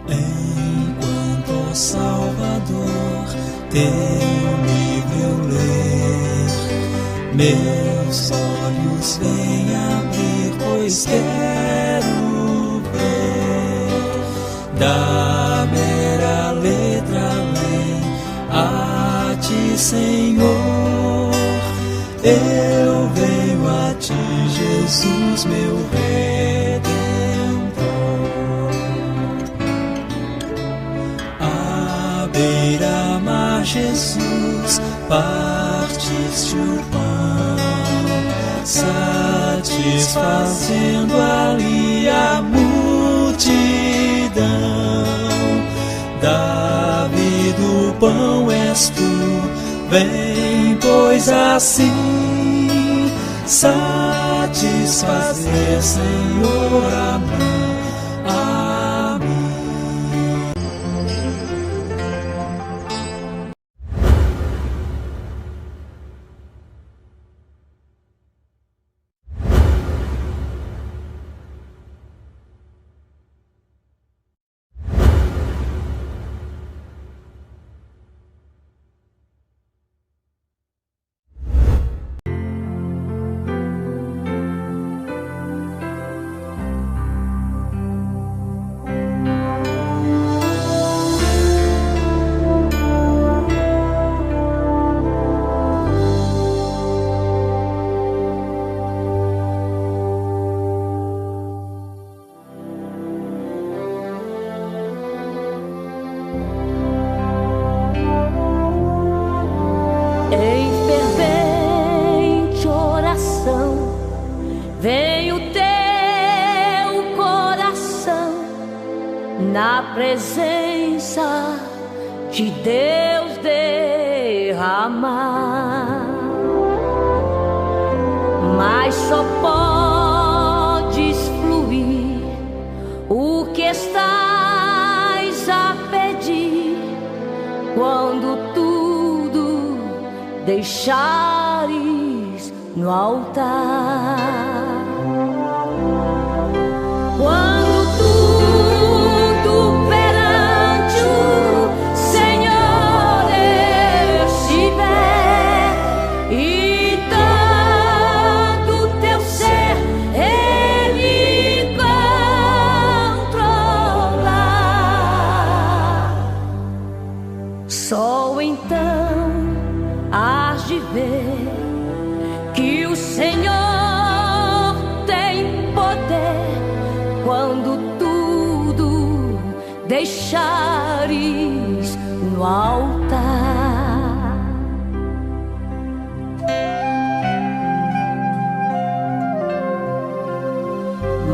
Enquanto, ó Salvador, teu livro eu ler, meus olhos vêm abrir, pois quero ver da mera letra além a ti, Senhor. Eu venho a ti, Jesus, meu Redentor. À beira-mar, Jesus, partiste o pão, satisfazendo ali a multidão. Davi do pão és tu, vem, pois assim satisfazer, Senhor, a mim. Na presença de Deus derramar, mas só podes fluir o que estás a pedir quando tudo deixares no altar. Só então hás de ver que o Senhor tem poder quando tudo deixares no altar.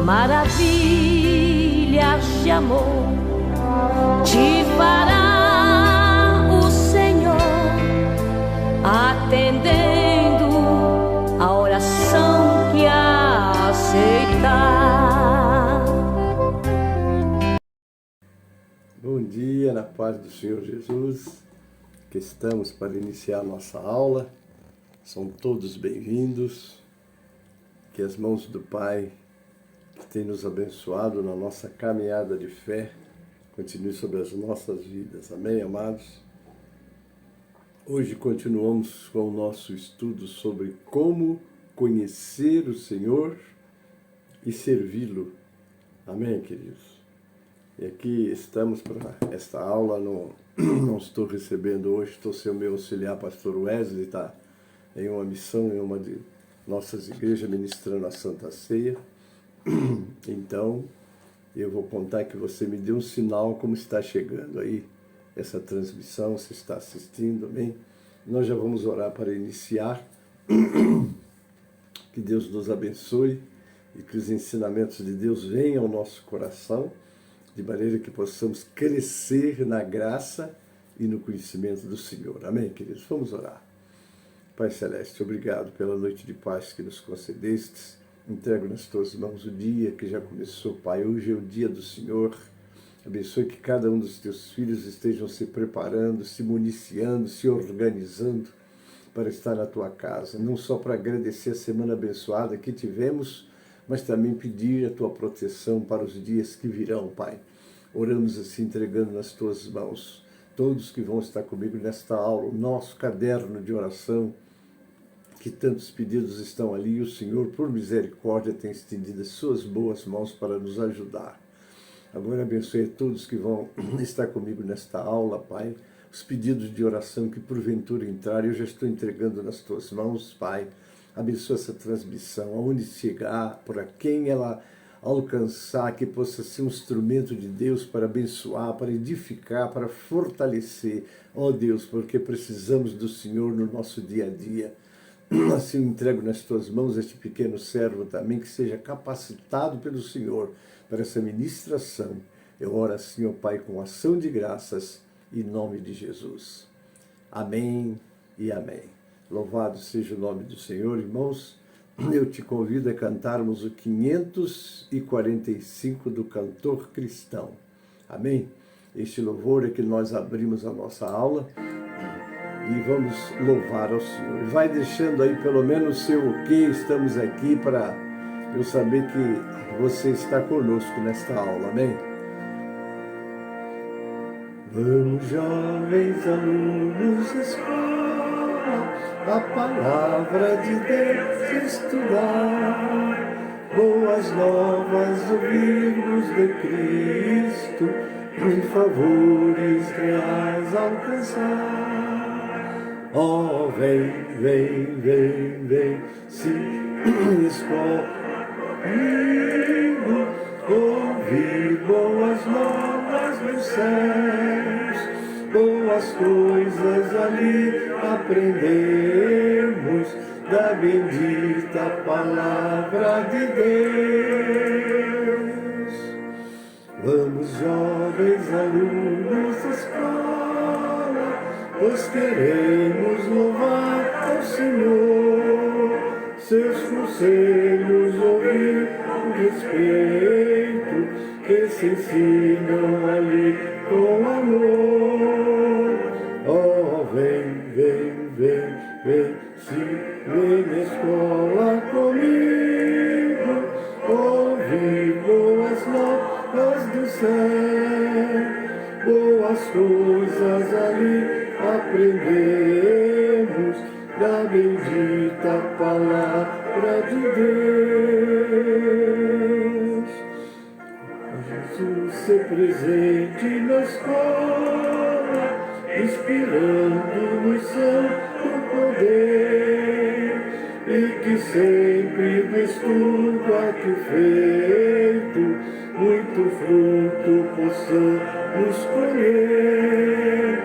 Maravilhas de amor te fará atendendo a oração que aceitar. Bom dia, na paz do Senhor Jesus, que estamos para iniciar nossa aula. São todos bem-vindos. Que as mãos do Pai, que tem nos abençoado na nossa caminhada de fé, continue sobre as nossas vidas. Amém, amados? Hoje continuamos com o nosso estudo sobre como conhecer o Senhor e servi-lo. Amém, queridos? E aqui estamos para esta aula. Não estou recebendo hoje, estou sem o meu auxiliar, pastor Wesley, está em uma missão em uma de nossas igrejas ministrando a Santa Ceia. Então, eu vou contar que você me dê um sinal como está chegando aí essa transmissão, se está assistindo, amém? Nós já vamos orar para iniciar. Que Deus nos abençoe e que os ensinamentos de Deus venham ao nosso coração, de maneira que possamos crescer na graça e no conhecimento do Senhor. Amém, queridos? Vamos orar. Pai Celeste, obrigado pela noite de paz que nos concedestes. Entrego nas tuas mãos o dia que já começou, Pai. Hoje é o dia do Senhor. Abençoe que cada um dos teus filhos estejam se preparando, se municiando, se organizando para estar na tua casa. Não só para agradecer a semana abençoada que tivemos, mas também pedir a tua proteção para os dias que virão, Pai. Oramos assim, entregando nas tuas mãos todos que vão estar comigo nesta aula, o nosso caderno de oração, que tantos pedidos estão ali, e o Senhor, por misericórdia, tem estendido as suas boas mãos para nos ajudar. Agora abençoe a todos que vão estar comigo nesta aula, Pai. Os pedidos de oração que porventura entrarem, eu já estou entregando nas tuas mãos, Pai. Abençoa essa transmissão, aonde chegar, por quem ela alcançar, que possa ser um instrumento de Deus para abençoar, para edificar, para fortalecer. Ó Deus, porque precisamos do Senhor no nosso dia a dia. Assim eu entrego nas tuas mãos este pequeno servo também, que seja capacitado pelo Senhor para essa ministração. Eu oro assim, ó Pai, com ação de graças, em nome de Jesus. Amém e amém. Louvado seja o nome do Senhor, irmãos. Eu te convido a cantarmos o 545 do Cantor Cristão. Amém? Este louvor é que nós abrimos a nossa aula e vamos louvar ao Senhor. Vai deixando aí pelo menos o seu ok, estamos aqui para eu saber que você está conosco nesta aula. Amém? Vamos, jovens alunos da escola, a palavra de Deus estudar, boas novas ouvirmos de Cristo, em favores reais alcançar. Oh, vem, vem, vem, vem, se escolhe ouvir boas novas dos céus, boas coisas ali aprendemos da bendita palavra de Deus. Vamos, jovens alunos da escola, pois queremos louvar ao Senhor, seus conselhos ouvir com respeito, que se ensinam ali com amor. Oh, vem, vem, vem, vem, se vem na escola comigo, ouvir boas novas do céu, boas coisas ali aprendemos da bendita palavra de Deus. Jesus ser presente na escola, inspirando-nos santo poder, e que sempre do estudo aqui feito, muito fruto possamos colher.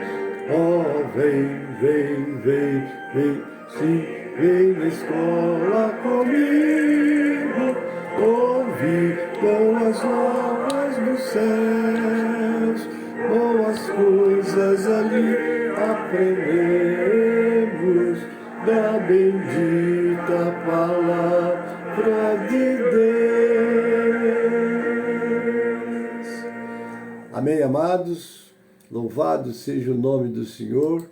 Oh, vem, vem, vem, vem, sim, vem na escola comigo, ouvir boas novas dos céus, boas coisas ali aprendemos da bendita palavra de Deus. Amém, amados? Louvado seja o nome do Senhor.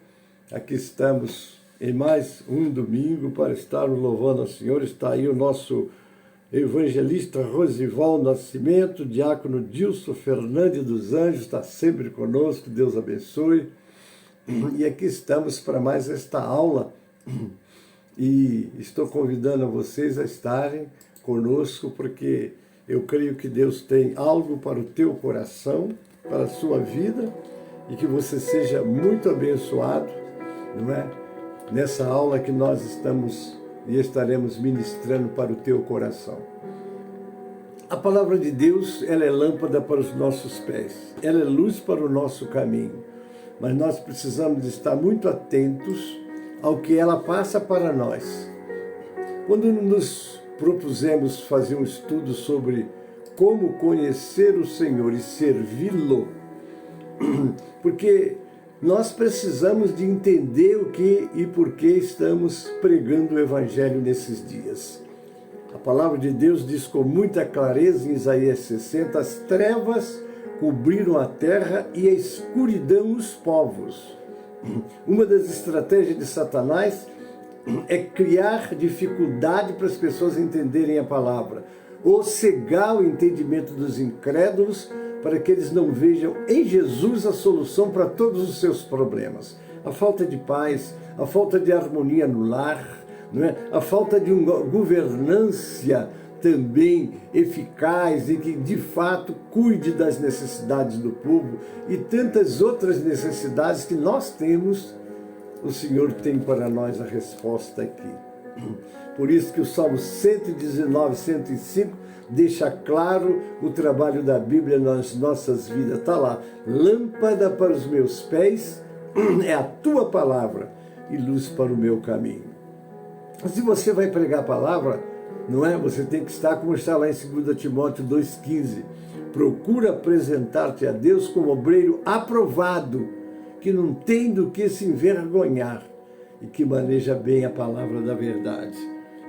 Aqui estamos em mais um domingo para estarmos louvando ao Senhor. Está aí o nosso evangelista Rosival Nascimento, diácono Dilson Fernandes dos Anjos, está sempre conosco, Deus abençoe. E aqui estamos para mais esta aula, e estou convidando a vocês a estarem conosco, porque eu creio que Deus tem algo para o teu coração, para a sua vida, e que você seja muito abençoado, não é? Nessa aula que nós estamos e estaremos ministrando para o teu coração. A palavra de Deus, ela é lâmpada para os nossos pés, ela é luz para o nosso caminho, mas nós precisamos estar muito atentos ao que ela passa para nós. Quando nos propusemos fazer um estudo sobre como conhecer o Senhor e servi-lo, porque nós precisamos de entender o que e por que estamos pregando o Evangelho nesses dias. A palavra de Deus diz com muita clareza em Isaías 60, as trevas cobriram a terra e a escuridão os povos. Uma das estratégias de Satanás é criar dificuldade para as pessoas entenderem a palavra, ou cegar o entendimento dos incrédulos para que eles não vejam em Jesus a solução para todos os seus problemas. A falta de paz, a falta de harmonia no lar, não é? A falta de uma governância também eficaz e que de fato cuide das necessidades do povo e tantas outras necessidades que nós temos, o Senhor tem para nós a resposta aqui. Por isso que o Salmo 119, 105 deixa claro o trabalho da Bíblia nas nossas vidas. Está lá, lâmpada para os meus pés é a tua palavra e luz para o meu caminho. Se você vai pregar a palavra, não é? Você tem que estar como está lá em 2 Timóteo 2,15. Procura apresentar-te a Deus como obreiro aprovado, que não tem do que se envergonhar e que maneja bem a palavra da verdade.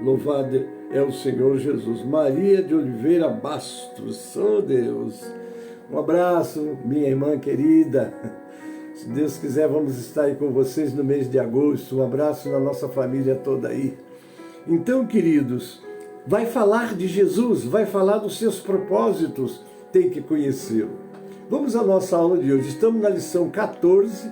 Louvado é o Senhor Jesus. Maria de Oliveira Bastos, oh Deus. Um abraço, minha irmã querida. Se Deus quiser, vamos estar aí com vocês no mês de agosto. Um abraço na nossa família toda aí. Então, queridos, vai falar de Jesus, vai falar dos seus propósitos, tem que conhecê-lo. Vamos à nossa aula de hoje. Estamos na lição 14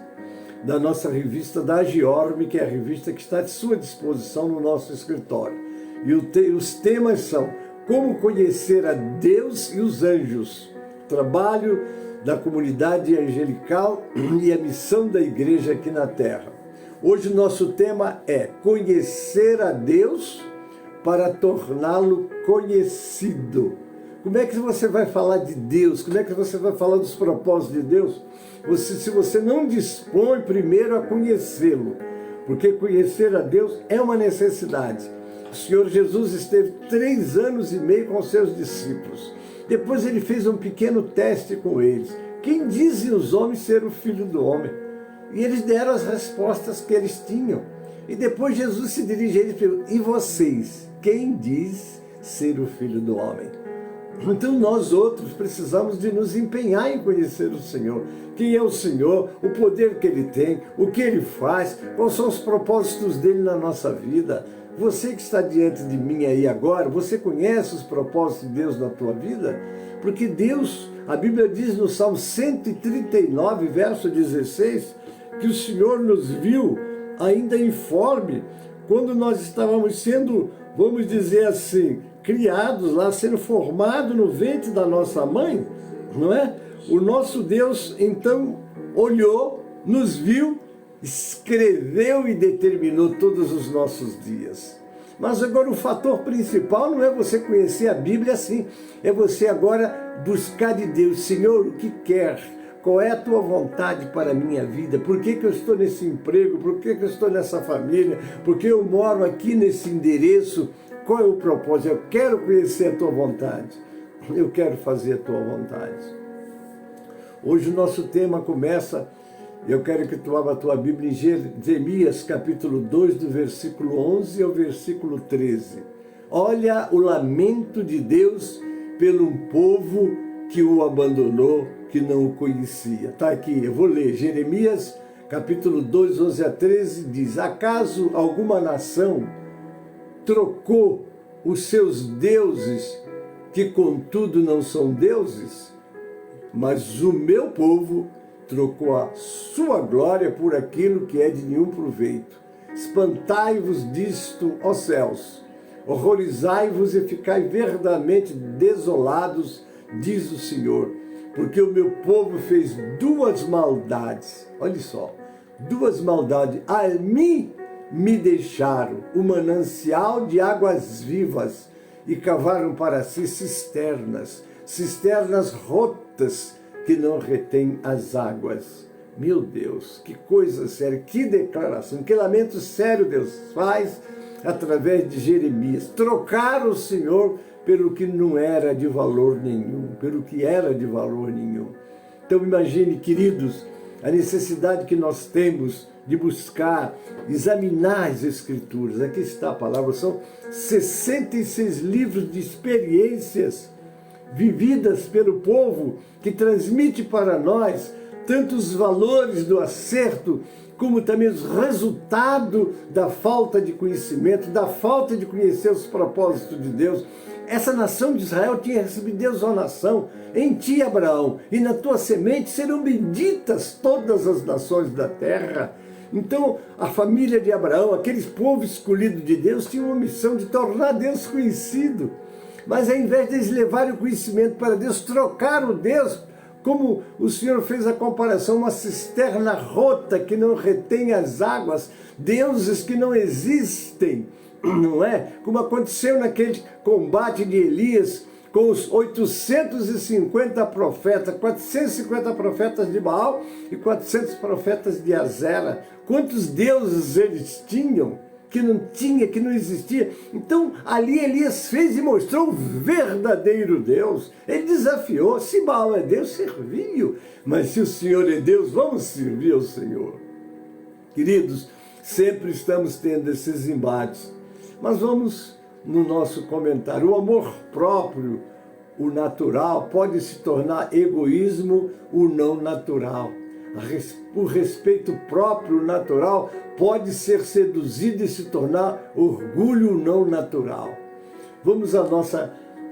da nossa revista da Agiorme, que é a revista que está à sua disposição no nosso escritório. E os temas são como conhecer a Deus e os anjos, trabalho da comunidade angelical e a missão da igreja aqui na Terra. Hoje o nosso tema é conhecer a Deus para torná-lo conhecido. Como é que você vai falar de Deus? Como é que você vai falar dos propósitos de Deus? Se você não dispõe primeiro a conhecê-lo, porque conhecer a Deus é uma necessidade. O Senhor Jesus esteve 3 anos e meio com os seus discípulos. Depois ele fez um pequeno teste com eles. Quem dizem os homens ser o Filho do Homem? E eles deram as respostas que eles tinham. E depois Jesus se dirige a eles e pergunta, e vocês, quem diz ser o Filho do Homem? Então nós outros precisamos de nos empenhar em conhecer o Senhor. Quem é o Senhor, o poder que Ele tem, o que Ele faz, quais são os propósitos dEle na nossa vida. Você que está diante de mim aí agora, você conhece os propósitos de Deus na tua vida? Porque Deus, a Bíblia diz no Salmo 139, verso 16, que o Senhor nos viu ainda informe, quando nós estávamos sendo, vamos dizer assim, criados lá, sendo formados no ventre da nossa mãe, não é? O nosso Deus, então, olhou, nos viu, escreveu e determinou todos os nossos dias. Mas agora o fator principal não é você conhecer a Bíblia assim, é você agora buscar de Deus, Senhor, o que quer? Qual é a tua vontade para a minha vida? Por que eu estou nesse emprego? Por que eu estou nessa família? Por que eu moro aqui nesse endereço? Qual é o propósito? Eu quero conhecer a tua vontade. Eu quero fazer a tua vontade. Hoje o nosso tema começa, eu quero que tu abra a tua Bíblia em Jeremias, capítulo 2, do versículo 11 ao versículo 13. Olha o lamento de Deus pelo povo que o abandonou, que não o conhecia. Está aqui, eu vou ler. Jeremias, capítulo 2, 11 a 13, diz, acaso alguma nação trocou os seus deuses, que contudo não são deuses? Mas o meu povo trocou a sua glória por aquilo que é de nenhum proveito. Espantai-vos disto, ó céus, horrorizai-vos e ficai verdadeiramente desolados, diz o Senhor, porque o meu povo fez 2 maldades, olha só, 2 maldades, a mim me deixaram o manancial de águas vivas e cavaram para si cisternas rotas que não retêm as águas. Meu Deus, que coisa séria, que declaração, que lamento sério Deus faz através de Jeremias. Trocaram o Senhor pelo que não era de valor nenhum, pelo que era de valor nenhum. Então imagine, queridos, a necessidade que nós temos de buscar, examinar as Escrituras. Aqui está a palavra, são 66 livros de experiências vividas pelo povo, que transmite para nós tanto os valores do acerto, como também os resultados da falta de conhecimento, da falta de conhecer os propósitos de Deus. essa nação de Israel tinha recebido Deus uma nação. Em ti, Abraão, e na tua semente serão benditas todas as nações da terra. Então, a família de Abraão, aquele povo escolhido de Deus, tinha uma missão de tornar Deus conhecido. Mas ao invés de eles levarem o conhecimento para Deus, trocaram o Deus, como o Senhor fez a comparação, uma cisterna rota que não retém as águas, deuses que não existem, não é? Como aconteceu naquele combate de Elias com os 850 profetas, 450 profetas de Baal e 400 profetas de Azera. Quantos deuses eles tinham? Que não tinha, que não existia. Então, ali Elias fez e mostrou o verdadeiro Deus. Ele desafiou, se Baal é Deus, serviu. Mas se o Senhor é Deus, vamos servir ao Senhor. Queridos, sempre estamos tendo esses embates. Mas vamos no nosso comentário. O amor próprio, o natural, pode se tornar egoísmo, o não natural. O respeito próprio, natural, pode ser seduzido e se tornar orgulho não natural. Vamos ao nosso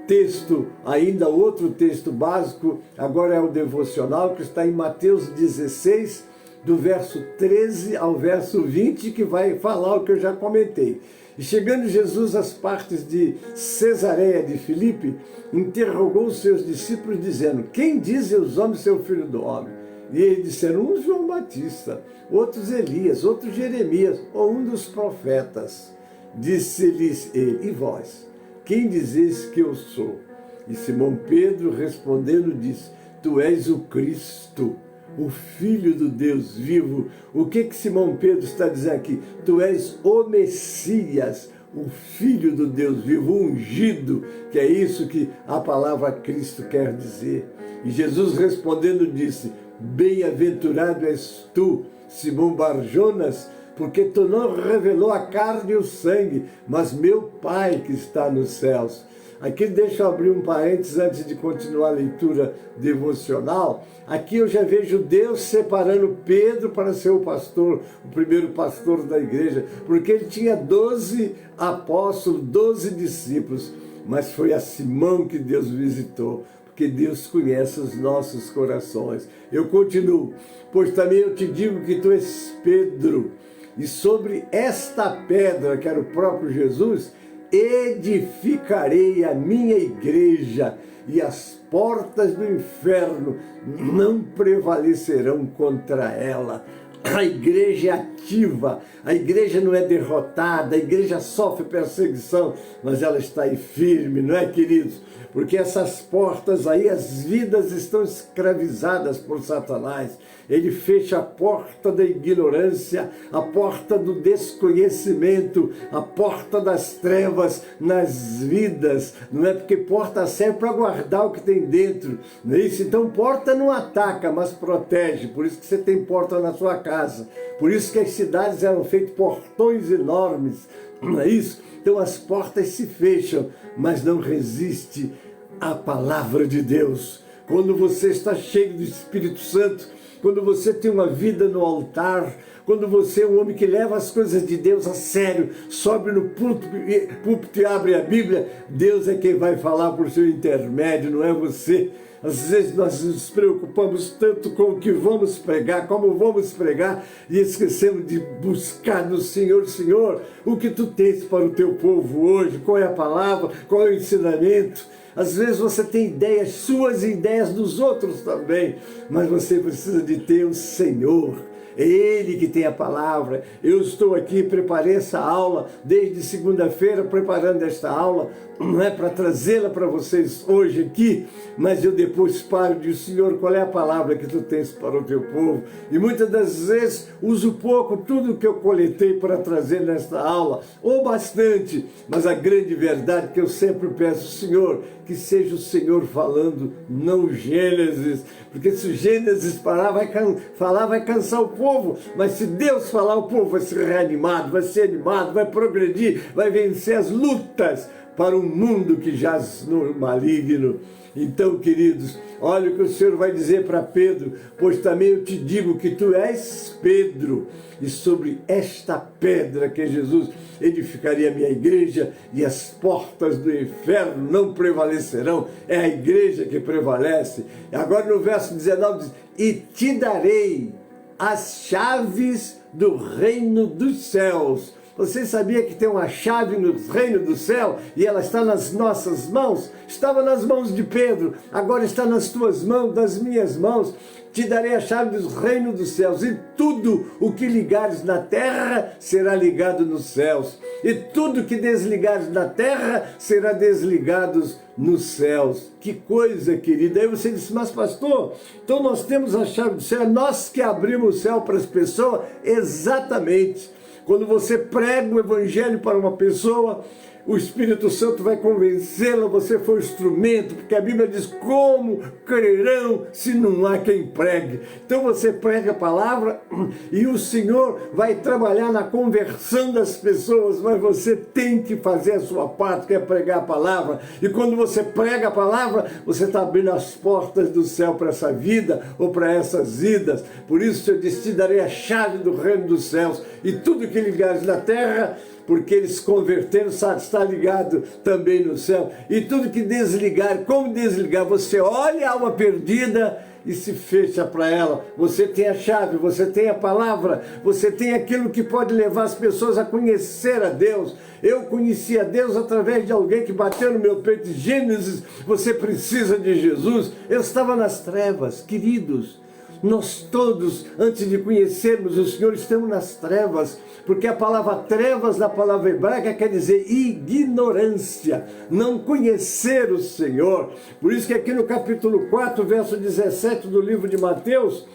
texto, ainda outro texto básico, agora é o devocional, que está em Mateus 16, do verso 13 ao verso 20, que vai falar o que eu já comentei. E chegando Jesus às partes de Cesareia de Filipe, interrogou os seus discípulos, dizendo: quem dizem os homens ser o Filho do Homem? E eles disseram: um João Batista, outros Elias, outros Jeremias, ou um dos profetas. Disse-lhes ele: e vós, quem dizeis que eu sou? E Simão Pedro respondendo disse: tu és o Cristo, o Filho do Deus vivo. O que Simão Pedro está dizendo aqui? Tu és o Messias, o Filho do Deus vivo, o ungido, que é isso que a palavra Cristo quer dizer. E Jesus respondendo disse: bem-aventurado és tu, Simão Barjonas, porque tu não revelou a carne e o sangue, mas meu Pai que está nos céus. Aqui deixa eu abrir um parênteses antes de continuar a leitura devocional. Aqui eu já vejo Deus separando Pedro para ser o pastor, o primeiro pastor da igreja, porque ele tinha 12 apóstolos, 12 discípulos, mas foi a Simão que Deus visitou, porque Deus conhece os nossos corações. Eu continuo: pois também eu te digo que tu és Pedro, e sobre esta pedra, que era o próprio Jesus, edificarei a minha igreja, e as portas do inferno não prevalecerão contra ela. A igreja é ativa, a igreja não é derrotada, a igreja sofre perseguição, mas ela está aí firme, não é, queridos? Porque essas portas aí, as vidas estão escravizadas por Satanás. Ele fecha a porta da ignorância, a porta do desconhecimento, a porta das trevas nas vidas, não é? Porque porta serve para guardar o que tem dentro, não é isso? Então porta não ataca, mas protege. Por isso que você tem porta na sua casa, por isso que as cidades eram feitas portões enormes, não é isso? Então as portas se fecham, mas não resiste à palavra de Deus. Quando você está cheio do Espírito Santo, quando você tem uma vida no altar, quando você é um homem que leva as coisas de Deus a sério, sobe no púlpito e abre a Bíblia, Deus é quem vai falar por seu intermédio, não é você. Às vezes nós nos preocupamos tanto com o que vamos pregar, como vamos pregar, e esquecemos de buscar no Senhor: Senhor, o que tu tens para o teu povo hoje? Qual é a palavra? Qual é o ensinamento? Às vezes você tem ideias suas e ideias dos outros também, mas você precisa de ter o Senhor. É Ele que tem a palavra. Eu estou aqui, preparei essa aula desde segunda-feira, preparando esta aula, não é para trazê-la para vocês hoje aqui, mas eu depois paro e digo: Senhor, qual é a palavra que tu tens para o teu povo? E muitas das vezes uso pouco tudo que eu coletei para trazer nesta aula, ou bastante, mas a grande verdade que eu sempre peço: Senhor, que seja o Senhor falando, não Gênesis, porque se o Gênesis falar vai cansar o povo, mas se Deus falar, o povo vai ser reanimado, vai ser animado, vai progredir, vai vencer as lutas, para um mundo que jaz no maligno. Então, queridos, olha o que o Senhor vai dizer para Pedro: pois também eu te digo que tu és Pedro, e sobre esta pedra que é Jesus edificaria a minha igreja, e as portas do inferno não prevalecerão. É a igreja que prevalece. Agora no verso 19 diz: e te darei as chaves do reino dos céus. Você sabia que tem uma chave no reino do céu e ela está nas nossas mãos? Estava nas mãos de Pedro, agora está nas tuas mãos, nas minhas mãos. Te darei a chave do reino dos céus, e tudo o que ligares na terra será ligado nos céus, e tudo que desligares na terra será desligado nos céus. Que coisa, querida! Aí você disse: mas pastor, então nós temos a chave do céu, nós que abrimos o céu para as pessoas? Exatamente. Quando você prega o evangelho para uma pessoa, o Espírito Santo vai convencê-la, você foi o instrumento, porque a Bíblia diz: como crerão se não há quem pregue? Então você prega a palavra e o Senhor vai trabalhar na conversão das pessoas, mas você tem que fazer a sua parte, que é pregar a palavra. E quando você prega a palavra, você está abrindo as portas do céu para essa vida ou para essas vidas. Por isso eu disse: te darei a chave do reino dos céus, e tudo que ligares na terra, porque eles se converteram, está ligado também no céu. E tudo que desligar, como desligar? Você olha a alma perdida e se fecha para ela. Você tem a chave, você tem a palavra, você tem aquilo que pode levar as pessoas a conhecer a Deus. Eu conheci a Deus através de alguém que bateu no meu peito: Gênesis, você precisa de Jesus. Eu estava nas trevas, queridos. Nós todos, antes de conhecermos o Senhor, estamos nas trevas, porque a palavra trevas, na palavra hebraica, quer dizer ignorância, não conhecer o Senhor. Por isso que aqui no capítulo 4, verso 17 do livro de Mateus,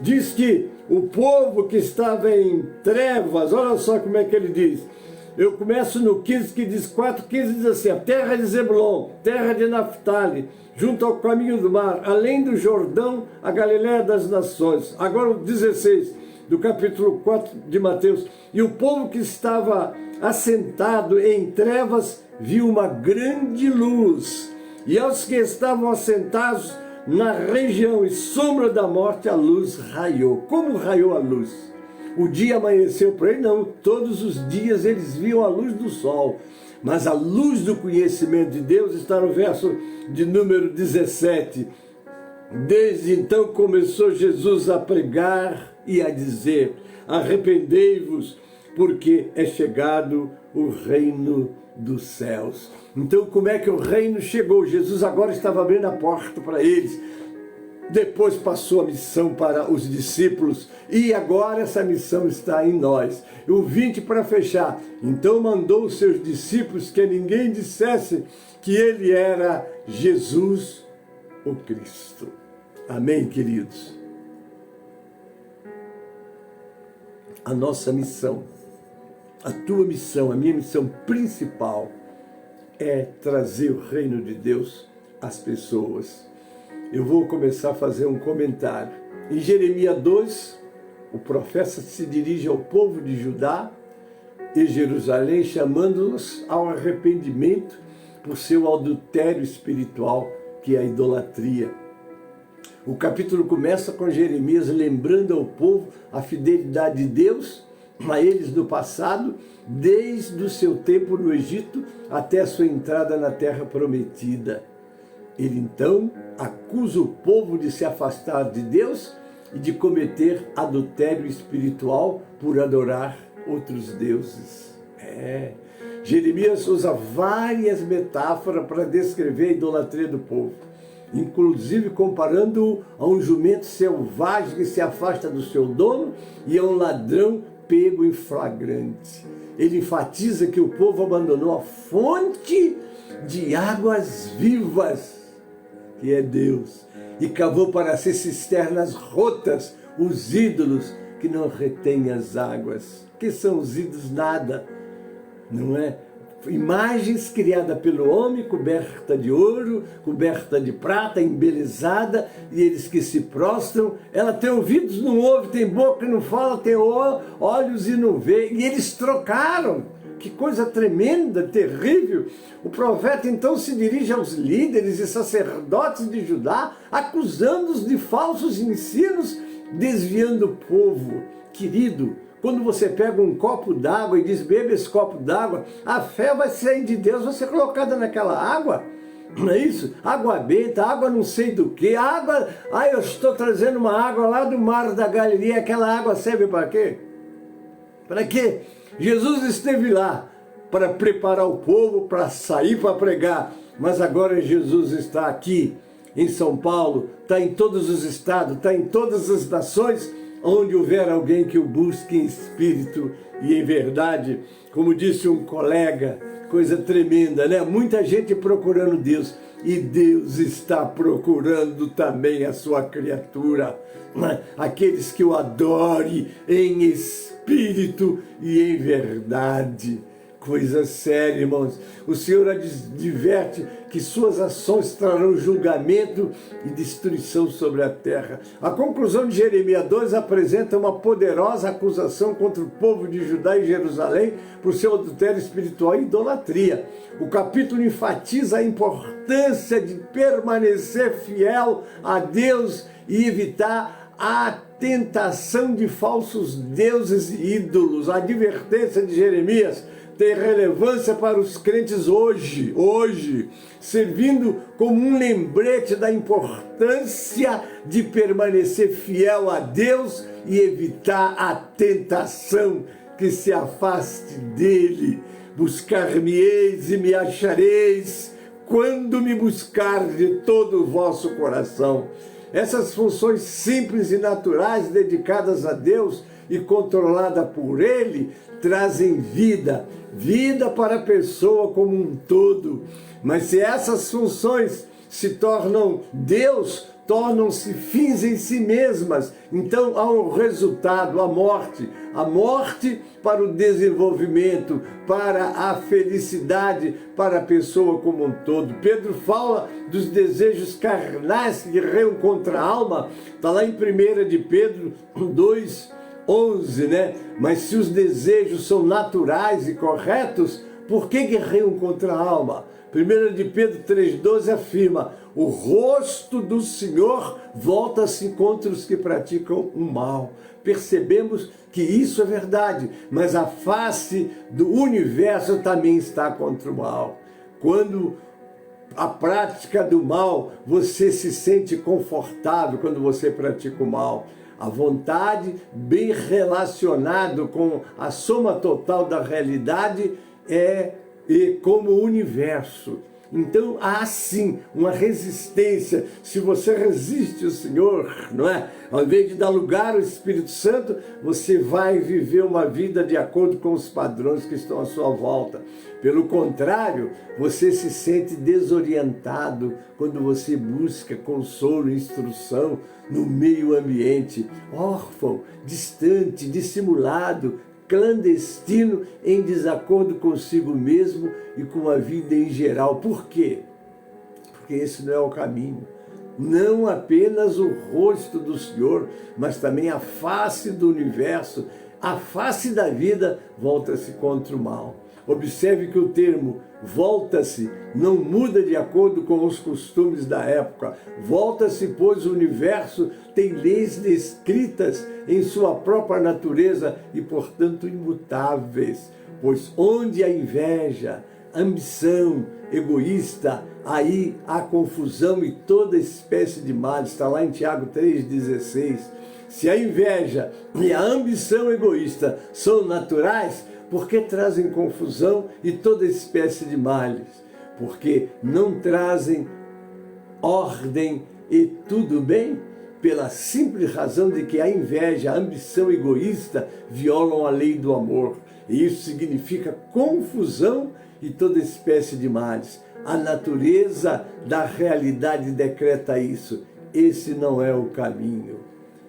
diz que o povo que estava em trevas, olha só como é que ele diz. Eu começo no 15, que diz 4:15, diz assim: a terra de Zebulon, terra de Naftali, junto ao caminho do mar, além do Jordão, a Galiléia das nações. Agora o 16 do capítulo 4 de Mateus: e o povo que estava assentado em trevas viu uma grande luz, e aos que estavam assentados na região e sombra da morte, a luz raiou. Como raiou a luz? O dia amanheceu para ele? Não, todos os dias eles viam a luz do sol, mas a luz do conhecimento de Deus está no verso de número 17. Desde então começou Jesus a pregar e a dizer: arrependei-vos, porque é chegado o reino dos céus. Então, como é que o reino chegou? Jesus agora estava abrindo a porta para eles. Depois passou a missão para os discípulos, e agora essa missão está em nós. O 20 para fechar: então mandou os seus discípulos que ninguém dissesse que ele era Jesus o Cristo. Amém, queridos? A nossa missão, a tua missão, a minha missão principal é trazer o reino de Deus às pessoas. Eu vou começar a fazer um comentário. Em Jeremias 2, o profeta se dirige ao povo de Judá e Jerusalém, chamando-os ao arrependimento por seu adultério espiritual, que é a idolatria. O capítulo começa com Jeremias lembrando ao povo a fidelidade de Deus a eles do passado, desde o seu tempo no Egito até a sua entrada na terra prometida. Ele então acusa o povo de se afastar de Deus e de cometer adultério espiritual por adorar outros deuses. Jeremias usa várias metáforas para descrever a idolatria do povo, inclusive comparando-o a um jumento selvagem que se afasta do seu dono e a um ladrão pego em flagrante. Ele enfatiza que o povo abandonou a fonte de águas vivas, que é Deus, e cavou para si cisternas rotas, os ídolos que não retêm as águas. Que são os ídolos? Nada, não é? Imagens criadas pelo homem, coberta de ouro, coberta de prata, embelezada, e eles que se prostram. Ela tem ouvidos, não ouve, tem boca e não fala, tem olhos e não vê. E eles trocaram. que coisa tremenda, terrível. O profeta então se dirige aos líderes e sacerdotes de Judá, acusando-os de falsos ensinos, desviando o povo. Querido, quando você pega um copo d'água e diz, beba esse copo d'água, a fé vai sair de Deus, vai ser colocada naquela água. Não é isso? Água benta, água não sei do que, água... eu estou trazendo uma água lá do mar da Galileia, aquela água serve para quê? Para quê? Jesus esteve lá para preparar o povo, para sair para pregar, mas agora Jesus está aqui em São Paulo, está em todos os estados, está em todas as nações, onde houver alguém que o busque em espírito e em verdade. Como disse um colega, coisa tremenda, né? Muita gente procurando Deus, e Deus está procurando também a sua criatura, né? Aqueles que o adorem em espírito e em verdade. Coisa séria, irmãos. O Senhor adverte que suas ações trarão julgamento e destruição sobre a terra. A conclusão de Jeremias 2 apresenta uma poderosa acusação contra o povo de Judá e Jerusalém por seu adultério espiritual e idolatria. O capítulo enfatiza a importância de permanecer fiel a Deus e evitar a tentação de falsos deuses e ídolos. A advertência de Jeremias tem relevância para os crentes hoje, servindo como um lembrete da importância de permanecer fiel a Deus e evitar a tentação que se afaste dele. Buscar-me-eis e me achareis, quando me buscar de todo o vosso coração. Essas funções simples e naturais dedicadas a Deus e controlada por Ele, trazem vida para a pessoa como um todo. Mas se essas funções se tornam Deus, tornam-se fins em si mesmas, então há um resultado, a morte para o desenvolvimento, para a felicidade, para a pessoa como um todo. Pedro fala dos desejos carnais que guerreiam contra a alma, está lá em 1 de Pedro 2:11, né? Mas se os desejos são naturais e corretos, por que guerreiam contra a alma? 1 de Pedro 3:12 afirma, o rosto do Senhor volta-se contra os que praticam o mal. Percebemos que isso é verdade, mas a face do universo também está contra o mal. Quando a prática do mal, você se sente confortável quando você pratica o mal. A vontade, bem relacionado com a soma total da realidade, e como o universo. Então há sim uma resistência. Se você resiste ao Senhor, não é? Ao invés de dar lugar ao Espírito Santo, você vai viver uma vida de acordo com os padrões que estão à sua volta. Pelo contrário, você se sente desorientado quando você busca consolo e instrução no meio ambiente, órfão, distante, dissimulado, clandestino, em desacordo consigo mesmo e com a vida em geral. Por quê? Porque esse não é o caminho. Não apenas o rosto do Senhor, mas também a face do universo, a face da vida volta-se contra o mal. Observe que o termo volta-se não muda de acordo com os costumes da época. Volta-se, pois o universo tem leis descritas em sua própria natureza e, portanto, imutáveis. Pois onde a inveja, ambição, egoísta, aí há confusão e toda espécie de males. Está lá em Tiago 3,16. Se a inveja e a ambição egoísta são naturais, por que trazem confusão e toda espécie de males? Porque não trazem ordem e tudo bem? Pela simples razão de que a inveja, a ambição egoísta violam a lei do amor. E isso significa confusão e toda espécie de males. A natureza da realidade decreta isso. Esse não é o caminho.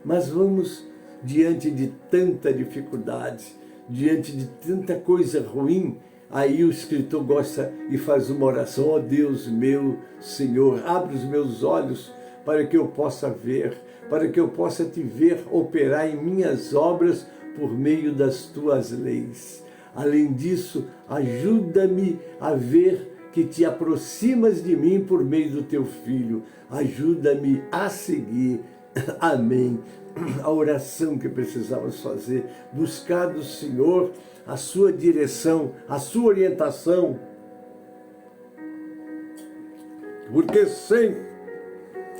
Mas vamos, diante de tanta dificuldade, diante de tanta coisa ruim, aí o escritor gosta e faz uma oração: ó Deus meu Senhor, abre os meus olhos para que eu possa ver, para que eu possa te ver operar em minhas obras por meio das tuas leis. Além disso, ajuda-me a ver que te aproximas de mim por meio do teu Filho. Ajuda-me a seguir. Amém. A oração que precisamos fazer, buscar do Senhor a sua direção, a sua orientação. Porque sem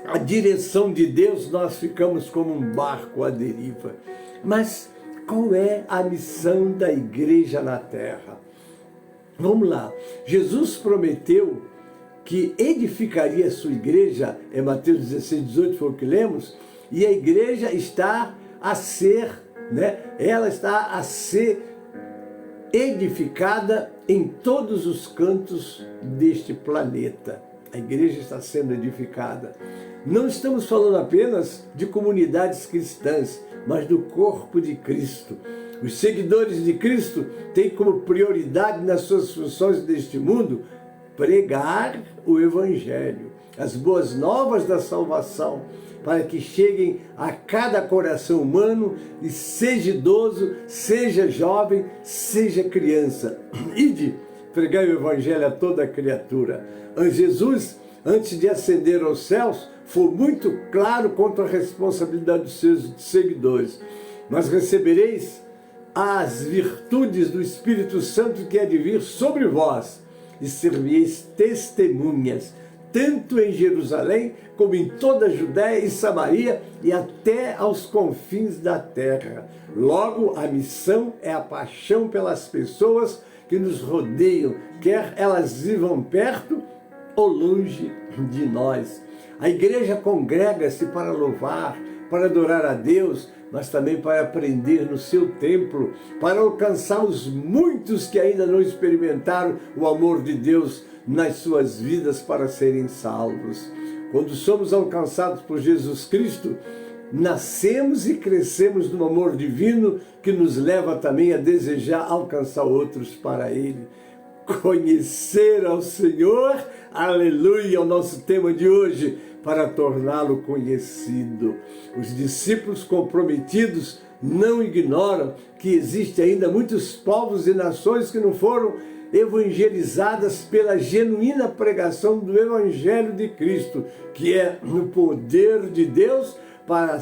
a direção de Deus nós ficamos como um barco à deriva. Mas qual é a missão da igreja na terra? Vamos lá. Jesus prometeu que edificaria a sua igreja, em Mateus 16, 18 foi o que lemos, e a igreja está a ser, ela está a ser edificada em todos os cantos deste planeta. A igreja está sendo edificada. Não estamos falando apenas de comunidades cristãs, mas do corpo de Cristo. Os seguidores de Cristo têm como prioridade nas suas funções deste mundo pregar o Evangelho, as boas novas da salvação, para que cheguem a cada coração humano, e seja idoso, seja jovem, seja criança. Ide pregar o Evangelho a toda criatura. Jesus, antes de ascender aos céus, foi muito claro quanto à responsabilidade dos seus seguidores. Mas recebereis as virtudes do Espírito Santo que há de vir sobre vós, e servireis testemunhas, tanto em Jerusalém, como em toda a Judéia e Samaria, e até aos confins da terra. Logo, a missão é a paixão pelas pessoas que nos rodeiam, quer elas vivam perto ou longe de nós. A igreja congrega-se para louvar, para adorar a Deus, mas também para aprender no seu templo, para alcançar os muitos que ainda não experimentaram o amor de Deus nas suas vidas para serem salvos. Quando somos alcançados por Jesus Cristo, nascemos e crescemos no amor divino que nos leva também a desejar alcançar outros para Ele. Conhecer ao Senhor, aleluia, é o nosso tema de hoje, para torná-lo conhecido. Os discípulos comprometidos não ignoram que existem ainda muitos povos e nações que não foram evangelizadas pela genuína pregação do Evangelho de Cristo, que é no poder de Deus para a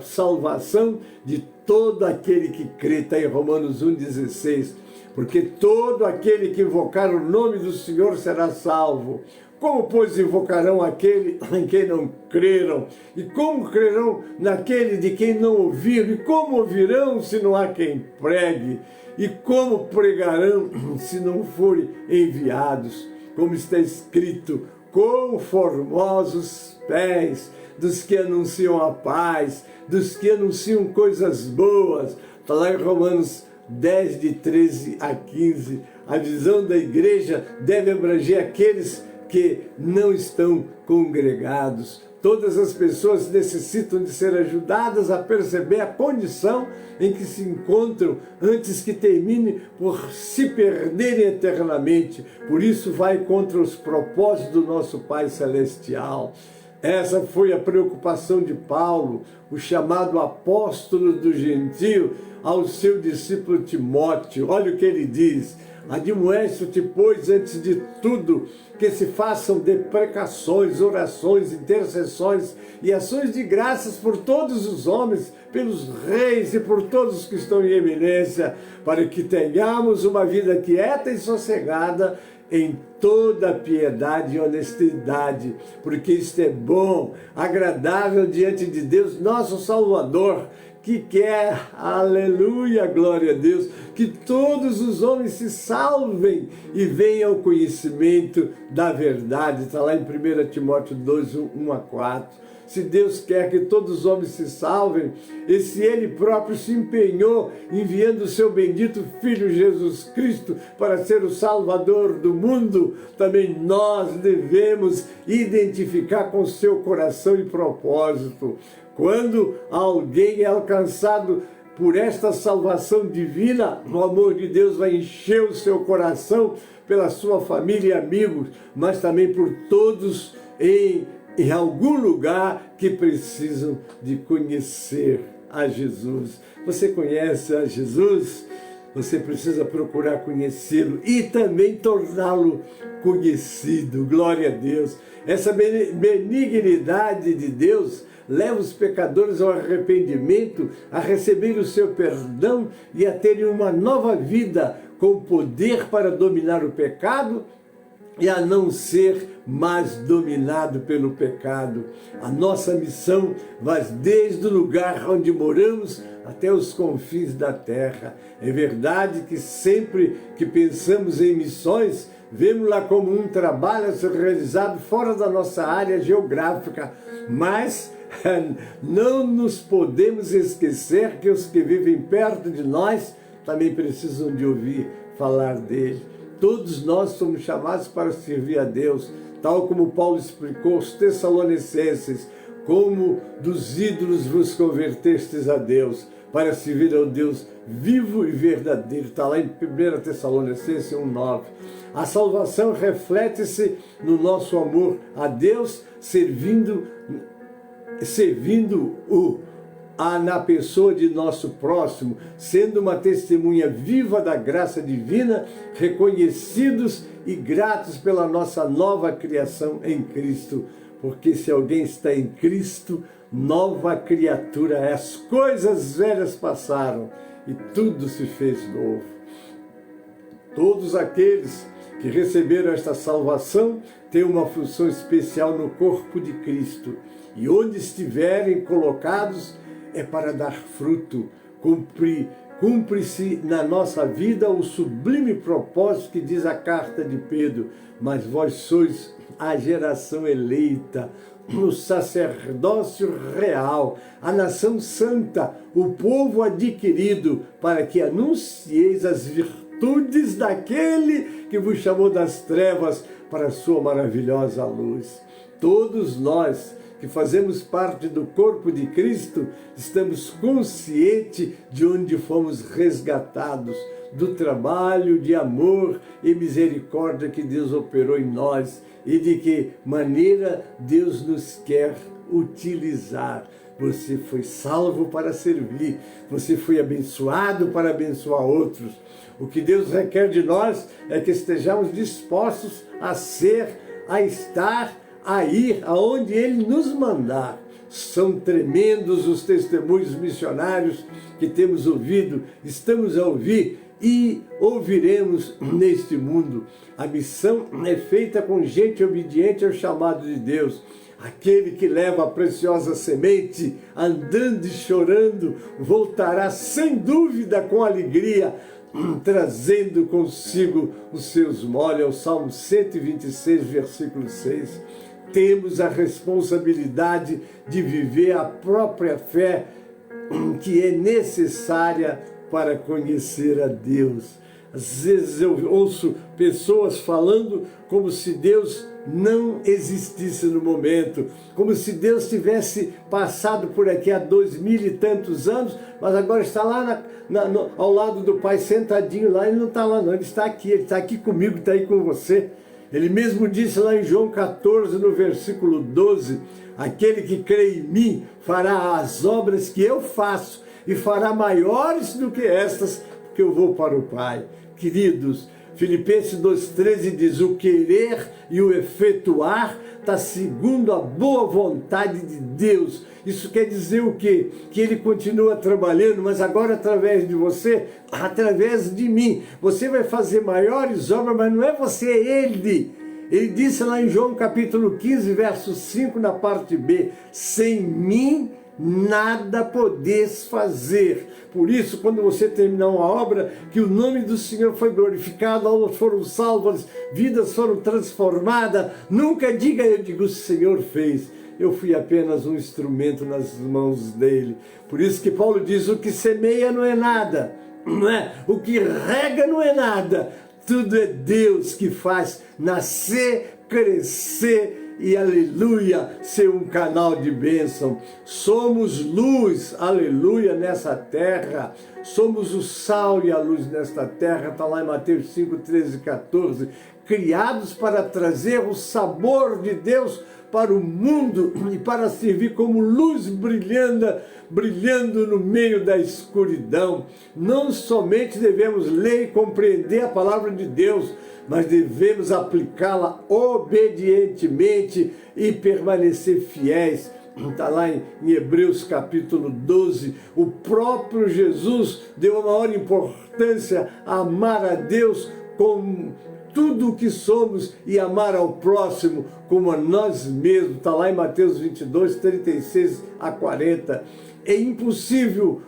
salvação de todo aquele que crê. Está em Romanos 1,16. Porque todo aquele que invocar o nome do Senhor será salvo. Como, pois, invocarão aquele em quem não creram? E como crerão naquele de quem não ouviram? E como ouvirão se não há quem pregue? E como pregarão se não forem enviados? Como está escrito, quão formosos pés dos que anunciam a paz, dos que anunciam coisas boas. Está lá em Romanos 10, de 13 a 15. A visão da igreja deve abranger aqueles que não estão congregados. Todas as pessoas necessitam de ser ajudadas a perceber a condição em que se encontram antes que termine por se perderem eternamente. Por isso vai contra os propósitos do nosso Pai Celestial. Essa foi a preocupação de Paulo, o chamado apóstolo do gentio, ao seu discípulo Timóteo. Olha o que ele diz: admoesto-te, pois, antes de tudo, que se façam deprecações, orações, intercessões e ações de graças por todos os homens, pelos reis e por todos os que estão em eminência, para que tenhamos uma vida quieta e sossegada, em toda piedade e honestidade, porque isto é bom, agradável diante de Deus, nosso Salvador, que quer, aleluia, glória a Deus, que todos os homens se salvem e venham ao conhecimento da verdade. Está lá em 1 Timóteo 2, 1 a 4. Se Deus quer que todos os homens se salvem, e se Ele próprio se empenhou enviando o seu bendito Filho Jesus Cristo para ser o Salvador do mundo, também nós devemos identificar com seu coração e propósito. Quando alguém é alcançado por esta salvação divina, o amor de Deus vai encher o seu coração pela sua família e amigos, mas também por todos em algum lugar que precisam de conhecer a Jesus. Você conhece a Jesus? você precisa procurar conhecê-lo e também torná-lo conhecido. Glória a Deus. Essa benignidade de Deus leva os pecadores ao arrependimento, a receber o seu perdão e a terem uma nova vida com poder para dominar o pecado e a não ser mais dominado pelo pecado. A nossa missão vai desde o lugar onde moramos até os confins da terra. É verdade que sempre que pensamos em missões, vemos-la como um trabalho a ser realizado fora da nossa área geográfica, mas não nos podemos esquecer que os que vivem perto de nós também precisam de ouvir falar dele. Todos nós somos chamados para servir a Deus, tal como Paulo explicou aos Tessalonicenses, como dos ídolos vos convertestes a Deus, para servir ao Deus vivo e verdadeiro. Está lá em 1 Tessalonicenses 1,9. A salvação reflete-se no nosso amor a Deus, servindo-o na pessoa de nosso próximo, sendo uma testemunha viva da graça divina, reconhecidos e gratos pela nossa nova criação em Cristo. Porque se alguém está em Cristo, nova criatura é. As coisas velhas passaram e tudo se fez novo. Todos aqueles que receberam esta salvação têm uma função especial no corpo de Cristo. E onde estiverem colocados é para dar fruto. Cumpre-se na nossa vida o sublime propósito que diz a carta de Pedro: mas vós sois a geração eleita, o sacerdócio real, a nação santa, o povo adquirido, para que anuncieis as virtudes daquele que vos chamou das trevas para a sua maravilhosa luz. Todos nós que fazemos parte do corpo de Cristo, estamos conscientes de onde fomos resgatados, do trabalho de amor e misericórdia que Deus operou em nós e de que maneira Deus nos quer utilizar. Você foi salvo para servir, você foi abençoado para abençoar outros. O que Deus requer de nós é que estejamos dispostos a ser, a estar, a ir aonde Ele nos mandar. São tremendos os testemunhos missionários que temos ouvido, estamos a ouvir e ouviremos neste mundo. A missão é feita com gente obediente ao chamado de Deus. Aquele que leva a preciosa semente, andando e chorando, voltará sem dúvida com alegria, trazendo consigo os seus molhos. É o Salmo 126, versículo 6. Temos a responsabilidade de viver a própria fé que é necessária para conhecer a Deus. Às vezes eu ouço pessoas falando como se Deus não existisse no momento, como se Deus tivesse passado por aqui há 2000 e tantos anos, mas agora está lá ao lado do Pai, sentadinho lá. Ele não está lá não, Ele está aqui comigo, está aí com você. Ele mesmo disse lá em João 14, no versículo 12, aquele que crê em mim fará as obras que eu faço e fará maiores do que estas, porque eu vou para o Pai. Queridos, Filipenses 2,13 diz: o querer e o efetuar está segundo a boa vontade de Deus. Isso quer dizer o quê? Que Ele continua trabalhando, mas agora através de você, através de mim. Você vai fazer maiores obras, mas não é você, é Ele. Ele disse lá em João capítulo 15, verso 5, na parte B: sem mim nada podes fazer. Por isso, quando você terminar uma obra, que o nome do Senhor foi glorificado, almas foram salvas, vidas foram transformadas, nunca diga: eu digo, o Senhor fez. Eu fui apenas um instrumento nas mãos dele. Por isso que Paulo diz: o que semeia não é nada, não é? O que rega não é nada. Tudo é Deus que faz nascer, crescer e, aleluia, ser um canal de bênção. Somos luz, aleluia, nessa terra. Somos o sal e a luz nesta terra. Está lá em Mateus 5, 13 e 14. criados para trazer o sabor de Deus para o mundo e para servir como luz brilhando no meio da escuridão. Não somente devemos ler e compreender a palavra de Deus, mas devemos aplicá-la obedientemente e permanecer fiéis. Está lá em Hebreus capítulo 12, o próprio Jesus deu a maior importância a amar a Deus com tudo o que somos e amar ao próximo como a nós mesmos. Está lá em Mateus 22, 36 a 40. É impossível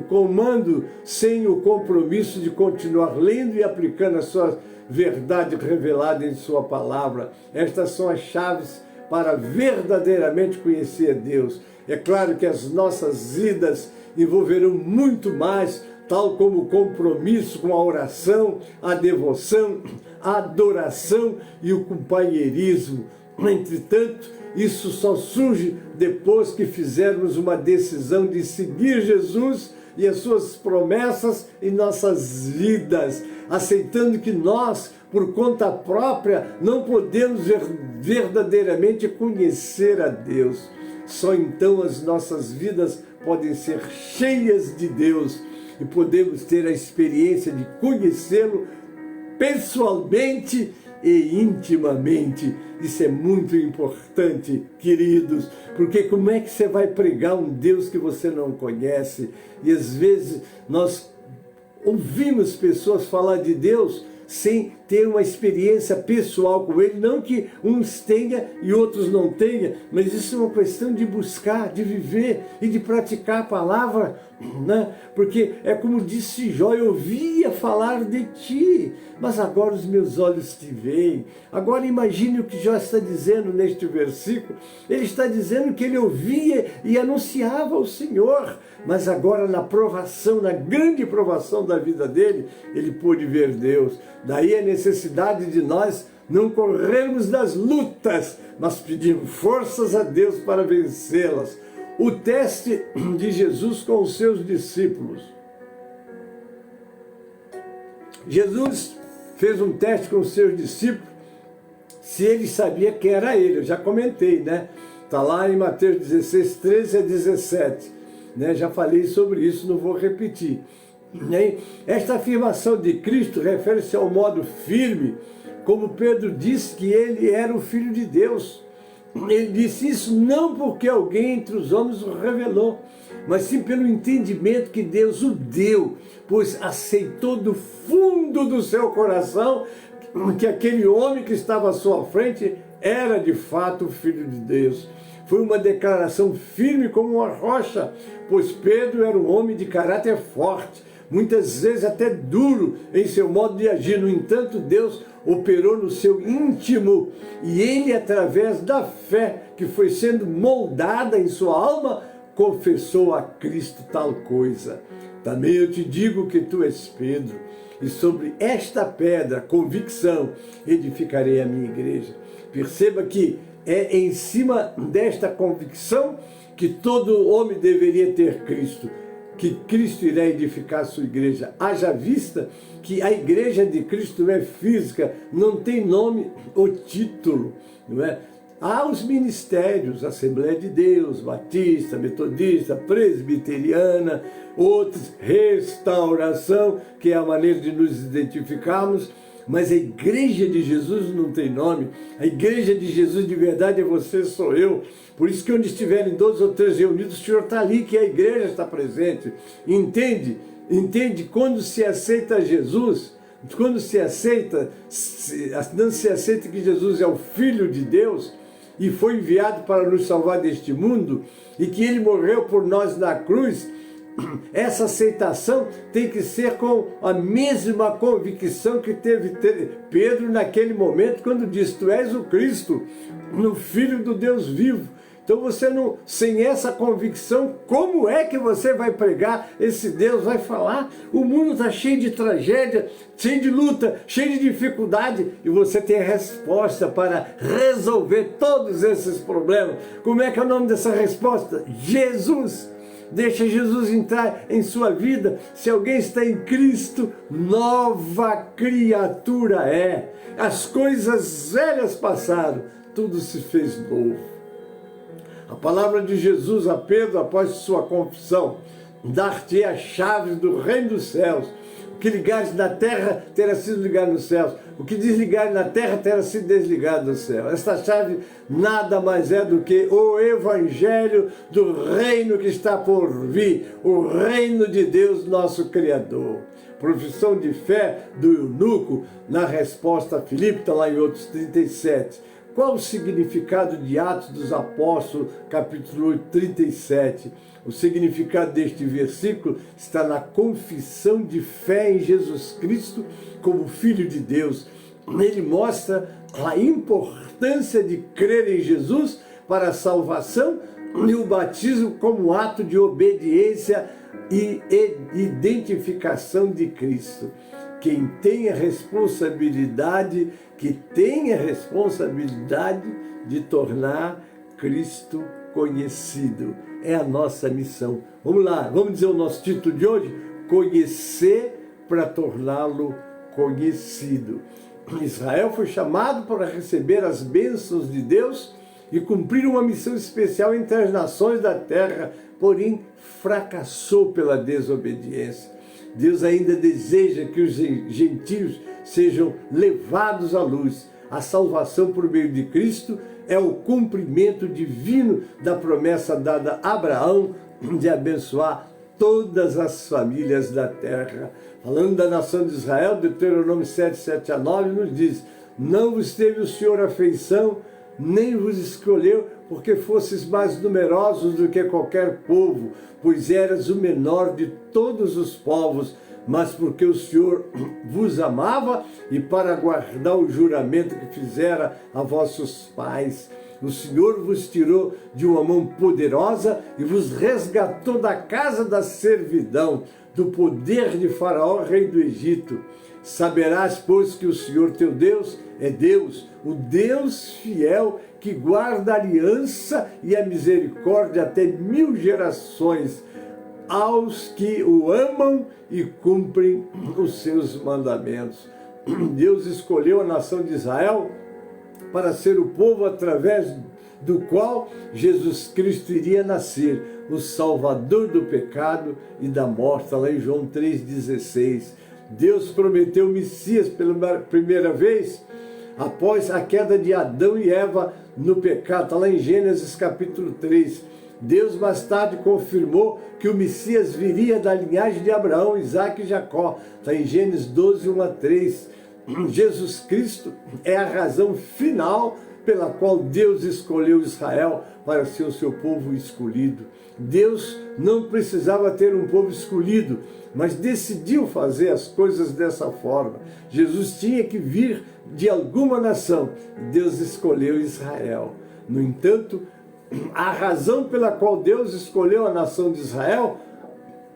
comando sem o compromisso de continuar lendo e aplicando a sua verdade revelada em sua palavra. Estas são as chaves para verdadeiramente conhecer a Deus. É claro que as nossas vidas envolverão muito mais, tal como o compromisso com a oração, a devoção, a adoração e o companheirismo. Entretanto, isso só surge depois que fizermos uma decisão de seguir Jesus e as suas promessas em nossas vidas, aceitando que nós, por conta própria, não podemos verdadeiramente conhecer a Deus. Só então as nossas vidas podem ser cheias de Deus e podemos ter a experiência de conhecê-lo pessoalmente e intimamente. Isso é muito importante, queridos, porque como é que você vai pregar um Deus que você não conhece? E às vezes nós ouvimos pessoas falar de Deus sem ter uma experiência pessoal com Ele, não que uns tenham e outros não tenham, mas isso é uma questão de buscar, de viver e de praticar a palavra, né? Porque é como disse Jó: eu ouvia falar de ti, mas agora os meus olhos te veem. Agora imagine o que Jó está dizendo neste versículo. Ele está dizendo que ele ouvia e anunciava o Senhor, mas agora na provação, na grande provação da vida dele, ele pôde ver Deus. Daí a necessidade de nós não corrermos das lutas, mas pedirmos forças a Deus para vencê-las. O teste de Jesus com os seus discípulos. Jesus fez um teste com os seus discípulos, se ele sabia que era ele. Eu já comentei, né? Está lá em Mateus 16, 13 a 17. Né? Já falei sobre isso, não vou repetir. Esta afirmação de Cristo refere-se ao modo firme, como Pedro disse que ele era o Filho de Deus. Ele disse isso não porque alguém entre os homens o revelou, mas sim pelo entendimento que Deus o deu, pois aceitou do fundo do seu coração que aquele homem que estava à sua frente era de fato o Filho de Deus. Foi uma declaração firme como uma rocha, pois Pedro era um homem de caráter forte, muitas vezes até duro em seu modo de agir. No entanto, Deus operou no seu íntimo e ele, através da fé que foi sendo moldada em sua alma, confessou a Cristo tal coisa. Também eu te digo que tu és Pedro, e sobre esta pedra, convicção, edificarei a minha igreja. Perceba que é em cima desta convicção que todo homem deveria ter Cristo, que Cristo irá edificar a sua igreja. Haja vista que a igreja de Cristo não é física, não tem nome ou título, não é? Há os ministérios, Assembleia de Deus, Batista, Metodista, Presbiteriana, outros, Restauração, que é a maneira de nos identificarmos, mas a igreja de Jesus não tem nome. A igreja de Jesus de verdade é você, sou eu. Por isso que onde estiverem 2 ou 3 reunidos, o Senhor está ali, que a igreja está presente. Entende? Entende? Quando se aceita Jesus, quando se aceita, não se aceita que Jesus é o Filho de Deus e foi enviado para nos salvar deste mundo e que Ele morreu por nós na cruz, essa aceitação tem que ser com a mesma convicção que teve Pedro naquele momento, quando disse: tu és o Cristo, o Filho do Deus vivo. Então você não, sem essa convicção, como é que você vai pregar esse Deus, vai falar? O mundo está cheio de tragédia, cheio de luta, cheio de dificuldade, e você tem a resposta para resolver todos esses problemas. Como é que é o nome dessa resposta? Jesus. Deixa Jesus entrar em sua vida. Se alguém está em Cristo, nova criatura é. As coisas velhas passaram, tudo se fez novo. A palavra de Jesus a Pedro, após sua confissão: dar-te as chaves do reino dos céus. O que ligares na terra terá sido ligado nos céus. O que desligares na terra terá sido desligado no céu. Esta chave nada mais é do que o evangelho do reino que está por vir. O reino de Deus, nosso Criador. Profissão de fé do eunuco na resposta a Filipe, está lá em Atos 37. Qual o significado de Atos dos Apóstolos, capítulo 37? O significado deste versículo está na confissão de fé em Jesus Cristo como Filho de Deus. Ele mostra a importância de crer em Jesus para a salvação e o batismo como ato de obediência e identificação de Cristo. Quem tem a responsabilidade, de tornar Cristo conhecido. É a nossa missão. Vamos lá, vamos dizer o nosso título de hoje: conhecer para torná-lo conhecido. Israel foi chamado para receber as bênçãos de Deus e cumprir uma missão especial entre as nações da terra, porém fracassou pela desobediência. Deus ainda deseja que os gentios sejam levados à luz. A salvação por meio de Cristo é o cumprimento divino da promessa dada a Abraão de abençoar todas as famílias da terra. Falando da nação de Israel, Deuteronômio 7, 7 a 9 nos diz: não vos teve o Senhor afeição, nem vos escolheu, porque fosses mais numerosos do que qualquer povo, pois eras o menor de todos os povos, mas porque o Senhor vos amava e para guardar o juramento que fizera a vossos pais. O Senhor vos tirou de uma mão poderosa e vos resgatou da casa da servidão, do poder de Faraó, rei do Egito. Saberás, pois, que o Senhor teu Deus é Deus, o Deus fiel, que guarda a aliança e a misericórdia até 1000 gerações, aos que o amam e cumprem os seus mandamentos. Deus escolheu a nação de Israel para ser o povo através do qual Jesus Cristo iria nascer, o Salvador do pecado e da morte, lá em João 3,16. Deus prometeu o Messias pela primeira vez após a queda de Adão e Eva no pecado, está lá em Gênesis capítulo 3. Deus mais tarde confirmou que o Messias viria da linhagem de Abraão, Isaque e Jacó, está em Gênesis 12, 1 a 3. Jesus Cristo é a razão final pela qual Deus escolheu Israel para ser o seu povo escolhido. Deus não precisava ter um povo escolhido, mas decidiu fazer as coisas dessa forma. Jesus tinha que vir de alguma nação. Deus escolheu Israel. No entanto, a razão pela qual Deus escolheu a nação de Israel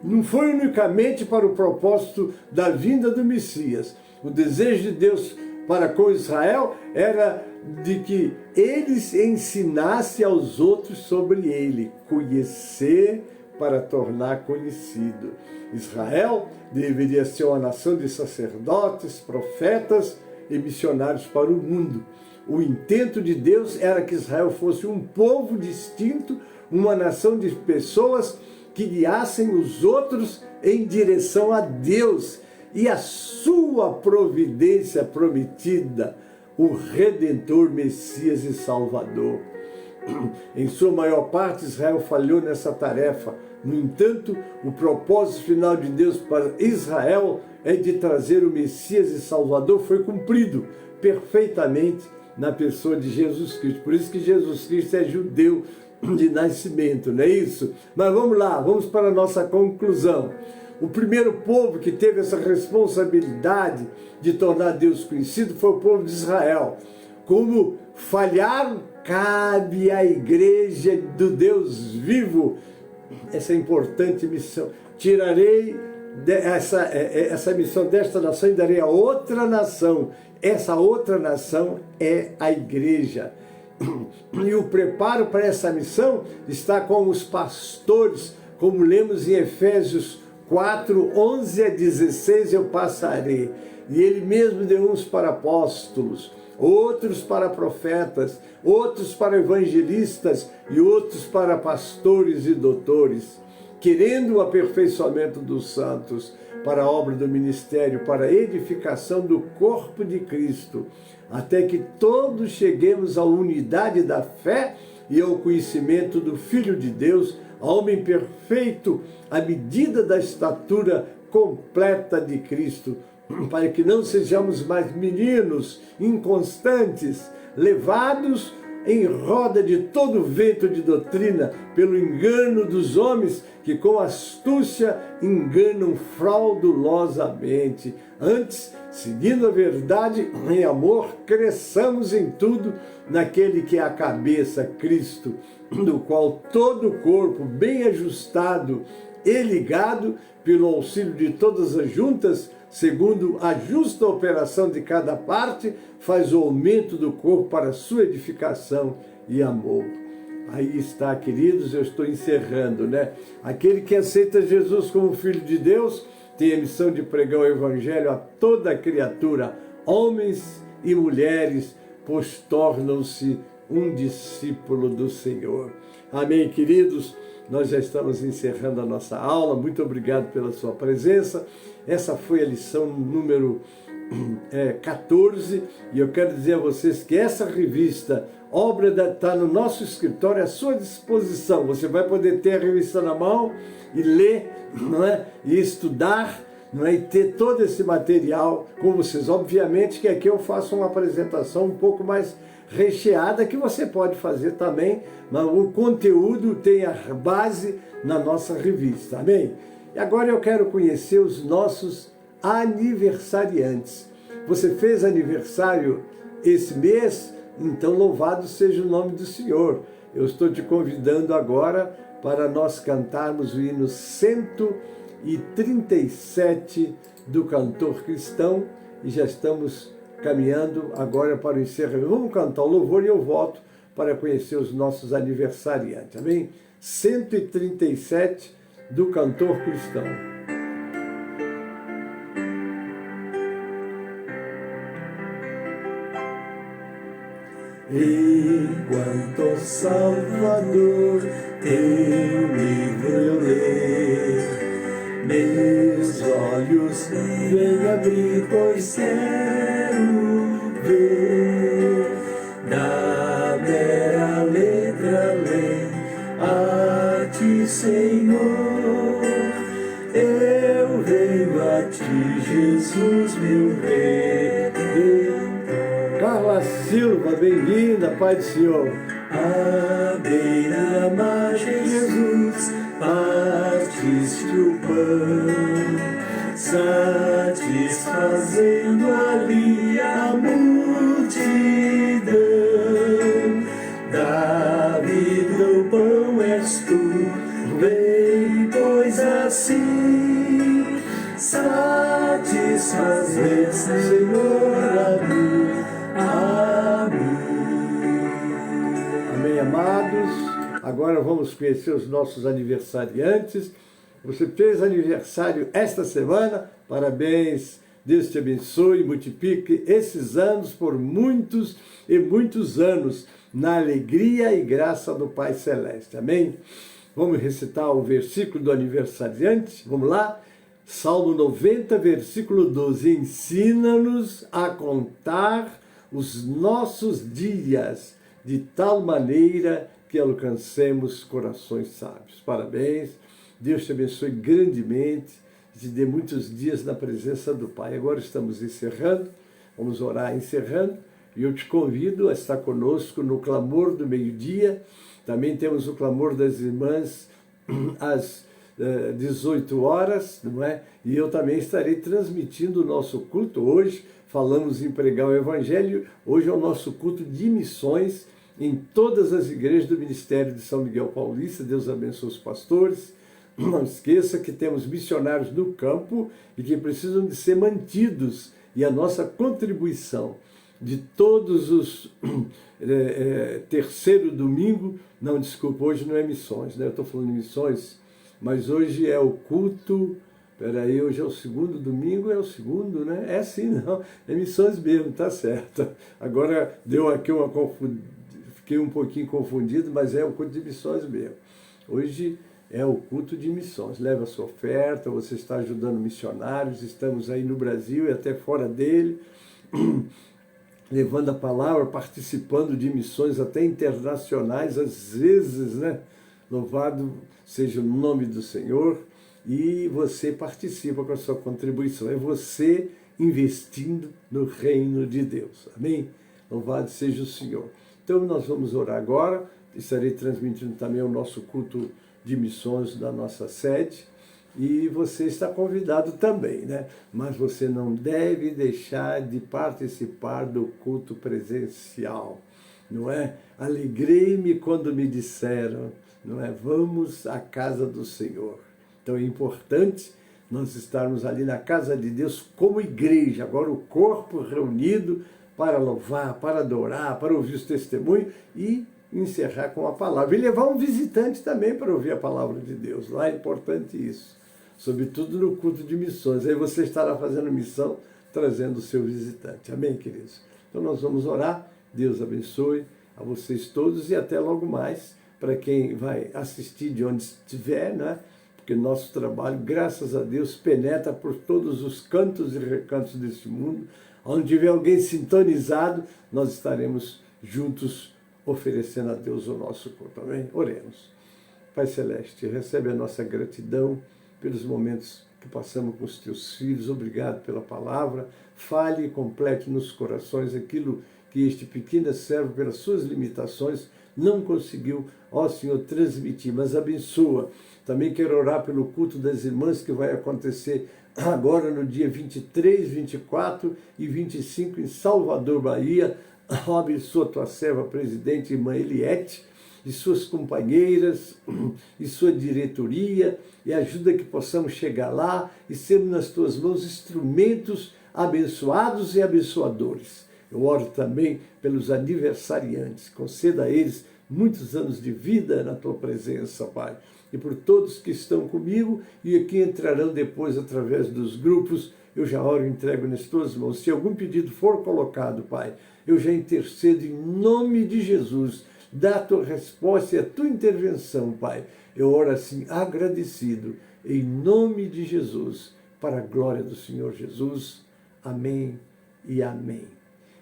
não foi unicamente para o propósito da vinda do Messias. O desejo de Deus para com Israel era de que eles ensinassem aos outros sobre ele, conhecer para tornar conhecido. Israel deveria ser uma nação de sacerdotes, profetas e missionários para o mundo. O intento de Deus era que Israel fosse um povo distinto, uma nação de pessoas que guiassem os outros em direção a Deus e a sua providência prometida, o Redentor, Messias e Salvador. Em sua maior parte, Israel falhou nessa tarefa. No entanto, o propósito final de Deus para Israel é de trazer o Messias e Salvador, foi cumprido perfeitamente na pessoa de Jesus Cristo. Por isso que Jesus Cristo é judeu de nascimento, não é isso? Mas vamos lá, vamos para a nossa conclusão. O primeiro povo que teve essa responsabilidade de tornar Deus conhecido foi o povo de Israel. Como falharam, cabe à igreja do Deus vivo essa importante missão. Tirarei essa missão desta nação e darei a outra nação. Essa outra nação é a igreja. E o preparo para essa missão está com os pastores, como lemos em Efésios 4, 11 a 16, eu passarei. E ele mesmo deu uns para apóstolos, outros para profetas, outros para evangelistas e outros para pastores e doutores, querendo o aperfeiçoamento dos santos, para a obra do ministério, para a edificação do corpo de Cristo, até que todos cheguemos à unidade da fé e ao conhecimento do Filho de Deus, ao homem perfeito, à medida da estatura completa de Cristo, para que não sejamos mais meninos inconstantes, levados em roda de todo vento de doutrina, pelo engano dos homens que com astúcia enganam fraudulosamente. Antes, seguindo a verdade em amor, cresçamos em tudo naquele que é a cabeça, Cristo, do qual todo o corpo, bem ajustado e ligado pelo auxílio de todas as juntas, segundo a justa operação de cada parte, faz o aumento do corpo para a sua edificação e amor. Aí está, queridos, eu estou encerrando, né? Aquele que aceita Jesus como Filho de Deus tem a missão de pregar o Evangelho a toda criatura, homens e mulheres, pois tornam-se um discípulo do Senhor. Amém, queridos? Nós já estamos encerrando a nossa aula. Muito obrigado pela sua presença. Essa foi a lição número 14. E eu quero dizer a vocês que essa revista, obra está no nosso escritório à sua disposição. Você vai poder ter a revista na mão e ler, não é? E estudar, não é? E ter todo esse material com vocês. Obviamente que aqui eu faço uma apresentação um pouco mais recheada, que você pode fazer também, mas o conteúdo tem a base na nossa revista, amém? E agora eu quero conhecer os nossos aniversariantes. Você fez aniversário esse mês? Então louvado seja o nome do Senhor. Eu estou te convidando agora para nós cantarmos o hino 137 do cantor cristão, e já estamos caminhando agora para o encerramento. Vamos cantar o louvor e eu volto para conhecer os nossos aniversariantes. Amém? 137 do cantor cristão. Enquanto Salvador teu livro eu ler, meus olhos vem abrir, pois quero ver da mera letra além a ti, Senhor. Eu venho a ti, Jesus, meu Redentor. Carla Silva, bem-vinda, Pai do Senhor. À beira-margem, Jesus, partiste o pão, satisfazendo ali a multidão. Davi, do pão és tu, vem, pois assim satisfazer, Senhor, a mim. Amém, amados. Agora vamos conhecer os nossos aniversariantes. Você fez aniversário esta semana? Parabéns. Deus te abençoe e multiplique esses anos por muitos e muitos anos, na alegria e graça do Pai Celeste. Amém? Vamos recitar o versículo do aniversariante? Vamos lá? Salmo 90, versículo 12. Ensina-nos a contar os nossos dias de tal maneira que alcancemos corações sábios. Parabéns, Deus te abençoe grandemente, te dê muitos dias na presença do Pai. Agora estamos encerrando, vamos orar encerrando, e eu te convido a estar conosco no clamor do meio-dia. Também temos o clamor das irmãs às 18 horas, não é? E eu também estarei transmitindo o nosso culto hoje. Falamos em pregar o Evangelho. Hoje é o nosso culto de missões em todas as igrejas do Ministério de São Miguel Paulista. Deus abençoe os pastores. Não esqueça que temos missionários no campo e que precisam de ser mantidos. E a nossa contribuição de todos os terceiro domingo, não, desculpa, hoje não é missões, né? Eu estou falando de missões, Mas hoje é o culto, peraí, hoje é o segundo domingo, é o segundo, né? É sim, não, é missões mesmo, tá certo. Agora deu aqui uma confusão, fiquei um pouquinho confundido, mas é o culto de missões mesmo. Hoje é o culto de missões. Leva a sua oferta, você está ajudando missionários, estamos aí no Brasil e até fora dele, levando a palavra, participando de missões até internacionais, às vezes, né? Louvado seja o nome do Senhor, e você participa com a sua contribuição. É você investindo no reino de Deus. Amém? Louvado seja o Senhor. Então nós vamos orar agora. Estarei transmitindo também o nosso culto de missões da nossa sede. E você está convidado também, né? Mas você não deve deixar de participar do culto presencial, não é? Alegrei-me quando me disseram, não é? Vamos à casa do Senhor. Então é importante nós estarmos ali na casa de Deus como igreja, agora o corpo reunido para louvar, para adorar, para ouvir os testemunhos e encerrar com a palavra. E levar um visitante também para ouvir a palavra de Deus. Lá é importante isso. Sobretudo no culto de missões. Aí você estará fazendo missão, trazendo o seu visitante. Amém, queridos? Então nós vamos orar. Deus abençoe a vocês todos e até logo mais para quem vai assistir de onde estiver, né? Porque nosso trabalho, graças a Deus, penetra por todos os cantos e recantos deste mundo. Onde tiver alguém sintonizado, nós estaremos juntos oferecendo a Deus o nosso culto. Amém? Oremos. Pai Celeste, recebe a nossa gratidão pelos momentos que passamos com os teus filhos. Obrigado pela palavra. Fale e complete nos corações aquilo que este pequeno servo, pelas suas limitações, não conseguiu, ó Senhor, transmitir. Mas abençoa. Também quero orar pelo culto das irmãs que vai acontecer agora no dia 23, 24 e 25 em Salvador, Bahia. Abençoa tua serva, presidente, irmã Eliette, e suas companheiras, e sua diretoria, e ajuda que possamos chegar lá e sermos nas tuas mãos instrumentos abençoados e abençoadores. Eu oro também pelos aniversariantes, conceda a eles muitos anos de vida na tua presença, Pai. E por todos que estão comigo e que entrarão depois através dos grupos, eu já oro e entrego nas tuas mãos. Se algum pedido for colocado, Pai, eu já intercedo em nome de Jesus. Dá a tua resposta e a tua intervenção, Pai. Eu oro assim, agradecido, em nome de Jesus, para a glória do Senhor Jesus. Amém e amém.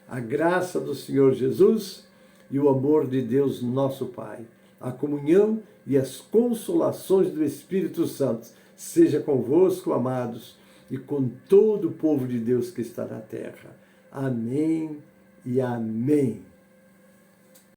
A graça do Senhor Jesus e o amor de Deus, nosso Pai, a comunhão e as consolações do Espírito Santo, seja convosco, amados, e com todo o povo de Deus que está na terra. Amém e amém.